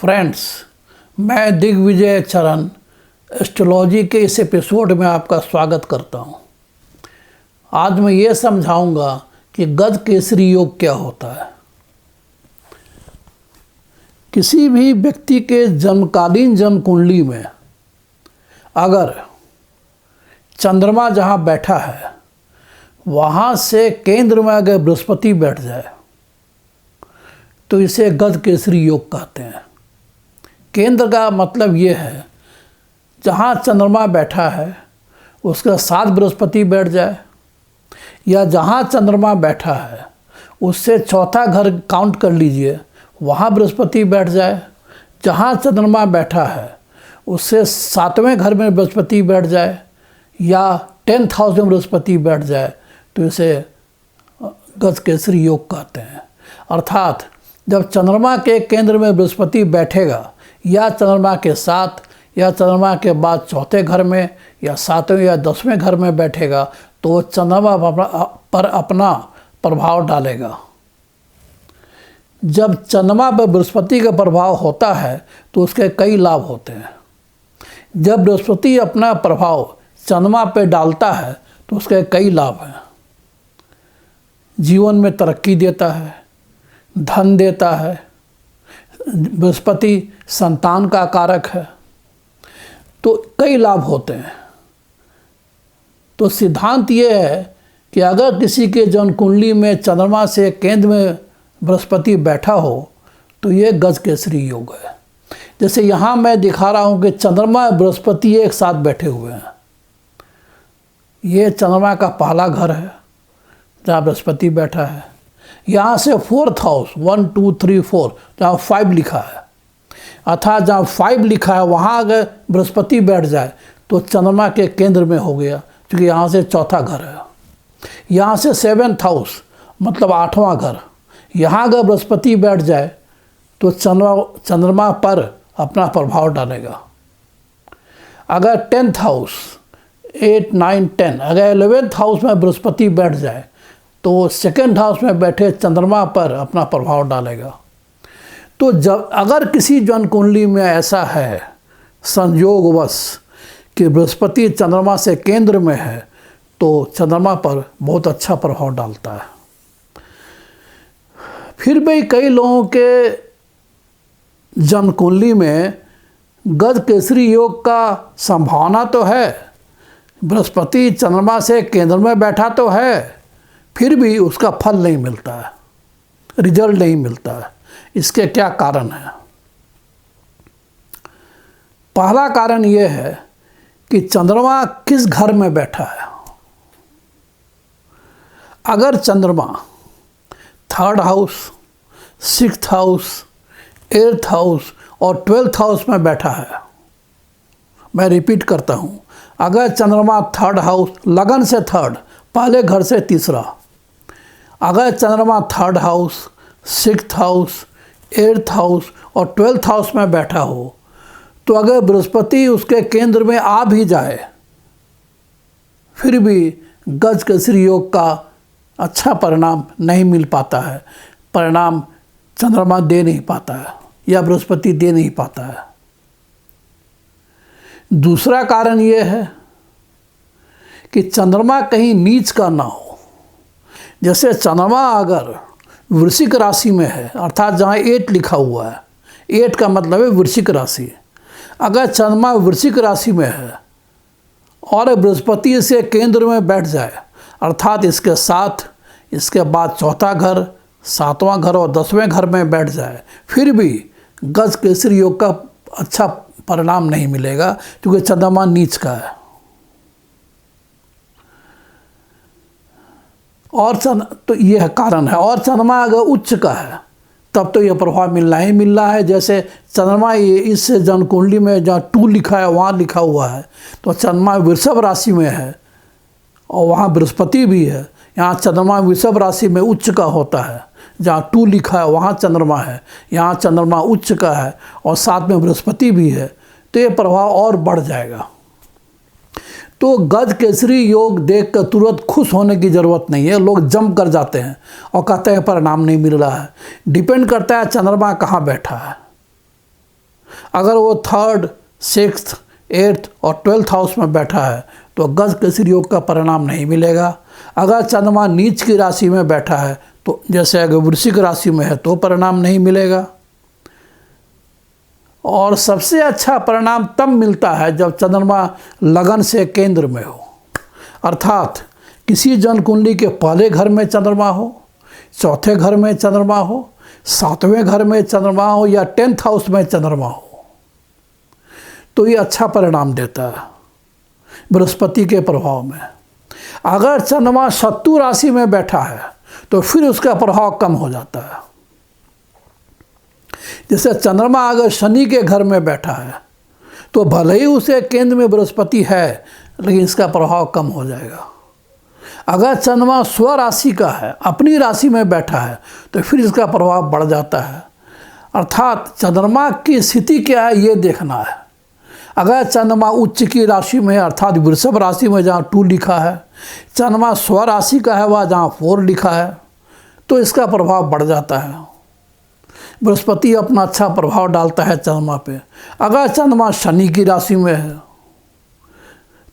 Friends, मैं दिग्विजय चरण astrology के इस एपिसोड में आपका स्वागत करता हूं। आज मैं ये समझाऊंगा कि गज केसरी योग क्या होता है। किसी भी व्यक्ति के जन्मकालीन जन्म कुंडली में अगर चंद्रमा जहां बैठा है वहां से केंद्र में अगर बृहस्पति बैठ जाए तो इसे गज केसरी योग कहते हैं। केंद्र का मतलब ये है जहाँ चंद्रमा बैठा है उसका साथ बृहस्पति बैठ जाए, या जहाँ चंद्रमा बैठा है उससे चौथा घर काउंट कर लीजिए वहाँ बृहस्पति बैठ जाए, जहाँ चंद्रमा बैठा है उससे 7वें घर में बृहस्पति बैठ जाए या 10th हाउस में बृहस्पति बैठ जाए तो इसे गज केसरी योग कहते हैं। अर्थात जब चंद्रमा के केंद्र में बृहस्पति बैठेगा या चंद्रमा के साथ या चंद्रमा के बाद चौथे घर में या 7वें या 10वें घर में बैठेगा तो वो चंद्रमा पर अपना प्रभाव डालेगा। जब चंद्रमा पर बृहस्पति का प्रभाव होता है तो उसके कई लाभ होते हैं। जब बृहस्पति अपना प्रभाव चंद्रमा पर डालता है तो उसके कई लाभ हैं। जीवन में तरक्की देता है, धन देता है। बृहस्पति संतान का कारक है, तो कई लाभ होते हैं। तो सिद्धांत ये है कि अगर किसी के जन्म कुंडली में चंद्रमा से केंद्र में बृहस्पति बैठा हो तो ये गज केसरी योग है। जैसे यहाँ मैं दिखा रहा हूँ कि चंद्रमा बृहस्पति एक साथ बैठे हुए हैं। ये चंद्रमा का पहला घर है जहाँ बृहस्पति बैठा है। यहाँ से 4th हाउस 1 2 3 4 जहाँ 5 लिखा है, अर्थात जहाँ 5 लिखा है वहाँ अगर बृहस्पति बैठ जाए तो चंद्रमा के केंद्र में हो गया, क्योंकि यहाँ से चौथा घर है। यहाँ से 7th हाउस मतलब 8वां घर, यहाँ अगर बृहस्पति बैठ जाए तो चंद्रमा पर अपना प्रभाव डालेगा। अगर 10th हाउस 8 9 10 अगर 11th हाउस में बृहस्पति बैठ जाए तो 2nd हाउस में बैठे चंद्रमा पर अपना प्रभाव डालेगा। तो जब अगर किसी जन्म कुंडली में ऐसा है संयोगवश कि बृहस्पति चंद्रमा से केंद्र में है तो चंद्रमा पर बहुत अच्छा प्रभाव डालता है। फिर भी कई लोगों के जन्म कुंडली में गज केसरी योग का संभावना तो है, बृहस्पति चंद्रमा से केंद्र में बैठा तो है, फिर भी उसका फल नहीं मिलता है, रिजल्ट नहीं मिलता है। इसके क्या कारण है? पहला कारण यह है कि चंद्रमा किस घर में बैठा है। अगर चंद्रमा 3rd house 6th house 8th house और 12th हाउस में बैठा है, मैं रिपीट करता हूं, अगर चंद्रमा 3rd हाउस लगन से 3rd पहले घर से तीसरा, अगर चंद्रमा 3rd house 6th house 8th house और 12th हाउस में बैठा हो तो अगर बृहस्पति उसके केंद्र में आ भी जाए फिर भी गज केसरी योग का अच्छा परिणाम नहीं मिल पाता है, परिणाम चंद्रमा दे नहीं पाता है या बृहस्पति दे नहीं पाता है। दूसरा कारण ये है कि चंद्रमा कहीं नीच का ना हो। जैसे चंद्रमा अगर वृश्चिक राशि में है, अर्थात जहाँ 8 लिखा हुआ है, 8 का मतलब है वृश्चिक राशि, अगर चंद्रमा वृश्चिक राशि में है और बृहस्पति से केंद्र में बैठ जाए, अर्थात इसके साथ इसके बाद चौथा घर 7वां घर और 10वें घर में बैठ जाए, फिर भी गज केसरी योग का अच्छा परिणाम नहीं मिलेगा, क्योंकि चंद्रमा नीच का है। और तो यह कारण है। और चंद्रमा अगर उच्च का है तब तो यह प्रभाव मिलना ही मिल रहा है। जैसे चंद्रमा इस जन्म कुंडली में जहाँ 2 लिखा है वहाँ लिखा हुआ है तो चंद्रमा वृषभ राशि में है और वहाँ बृहस्पति भी है। यहाँ चंद्रमा वृषभ राशि में उच्च का होता है, जहाँ 2 लिखा है वहाँ चंद्रमा है, यहाँ चंद्रमा उच्च का है और साथ में बृहस्पति भी है, तो ये प्रभाव और बढ़ जाएगा। तो गज केसरी योग देख कर तुरंत खुश होने की ज़रूरत नहीं है। लोग जंप कर जाते हैं और कहते हैं परिणाम नहीं मिल रहा है। डिपेंड करता है चंद्रमा कहाँ बैठा है। अगर वो 3rd, 6th, 8th और 12th हाउस में बैठा है तो गज केसरी योग का परिणाम नहीं मिलेगा। अगर चंद्रमा नीच की राशि में बैठा है तो जैसे अगर वृश्चिक राशि में है तो परिणाम नहीं मिलेगा। और सबसे अच्छा परिणाम तब मिलता है जब चंद्रमा लगन से केंद्र में हो, अर्थात किसी जन कुंडली के पहले घर में चंद्रमा हो, चौथे घर में चंद्रमा हो, 7वें घर में चंद्रमा हो या 10th हाउस में चंद्रमा हो, तो ये अच्छा परिणाम देता है बृहस्पति के प्रभाव में। अगर चंद्रमा शत्रु राशि में बैठा है तो फिर उसका प्रभाव कम हो जाता है। जैसे चंद्रमा अगर शनि के घर में बैठा है तो भले ही उसे केंद्र में बृहस्पति है लेकिन इसका प्रभाव कम हो जाएगा। अगर चंद्रमा स्व राशि का है, अपनी राशि में बैठा है, तो फिर इसका प्रभाव बढ़ जाता है। अर्थात चंद्रमा की स्थिति क्या है ये देखना है। अगर चंद्रमा उच्च की राशि में है अर्थात वृषभ राशि में जहाँ 2 लिखा है, चंद्रमा स्व राशि का है वह जहाँ 4 लिखा है, तो इसका प्रभाव बढ़ जाता है। बृहस्पति अपना अच्छा प्रभाव डालता है चंद्रमा पे। अगर चंद्रमा शनि की राशि में है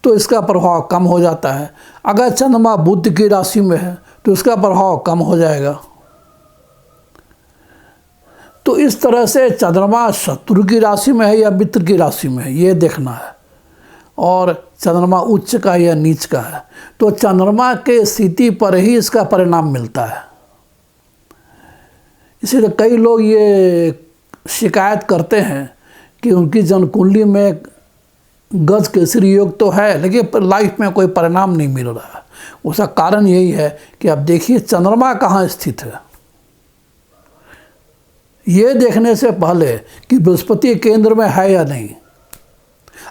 तो इसका प्रभाव कम हो जाता है। अगर चंद्रमा बुध की राशि में है तो इसका प्रभाव कम हो जाएगा। तो इस तरह से चंद्रमा शत्रु की राशि में है या मित्र की राशि में है ये देखना है, और चंद्रमा उच्च का या नीच का है, तो चंद्रमा के स्थिति पर ही इसका परिणाम मिलता है। इसीलिए कई लोग ये शिकायत करते हैं कि उनकी जन्मकुंडली में गज केसरी योग तो है लेकिन लाइफ में कोई परिणाम नहीं मिल रहा है। उसका कारण यही है कि आप देखिए चंद्रमा कहाँ स्थित है। ये देखने से पहले कि बृहस्पति केंद्र में है या नहीं,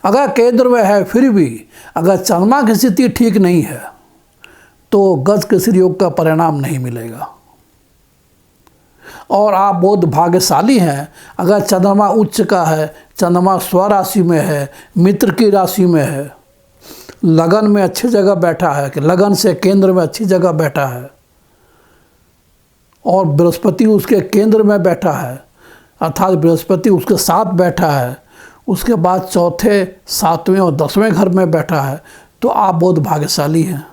अगर केंद्र में है फिर भी अगर चंद्रमा की स्थिति ठीक नहीं है तो गज केसरी योग का परिणाम नहीं मिलेगा। और आप बहुत भाग्यशाली हैं अगर चंद्रमा उच्च का है, चंद्रमा स्व राशि में है, मित्र की राशि में है, लगन में अच्छी जगह बैठा है कि लगन से केंद्र में अच्छी जगह बैठा है, और बृहस्पति उसके केंद्र में बैठा है अर्थात बृहस्पति उसके साथ बैठा है, उसके बाद चौथे, 7वें और 10वें घर में बैठा है, तो आप बहुत भाग्यशाली हैं।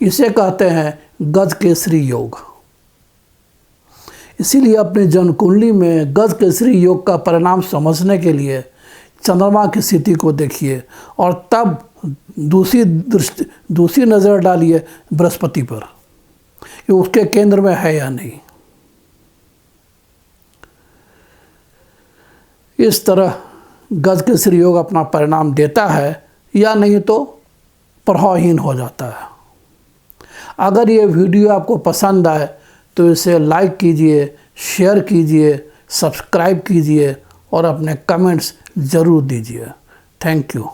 इसे कहते हैं गज केसरी योग। इसीलिए अपने जन्म कुंडली में गज केसरी योग का परिणाम समझने के लिए चंद्रमा की स्थिति को देखिए और तब दूसरी नज़र डालिए बृहस्पति पर कि उसके केंद्र में है या नहीं। इस तरह गज केसरी योग अपना परिणाम देता है या नहीं तो प्रभावहीन हो जाता है। अगर ये वीडियो आपको पसंद आए तो इसे लाइक कीजिए, शेयर कीजिए, सब्सक्राइब कीजिए और अपने कमेंट्स ज़रूर दीजिए। Thank you.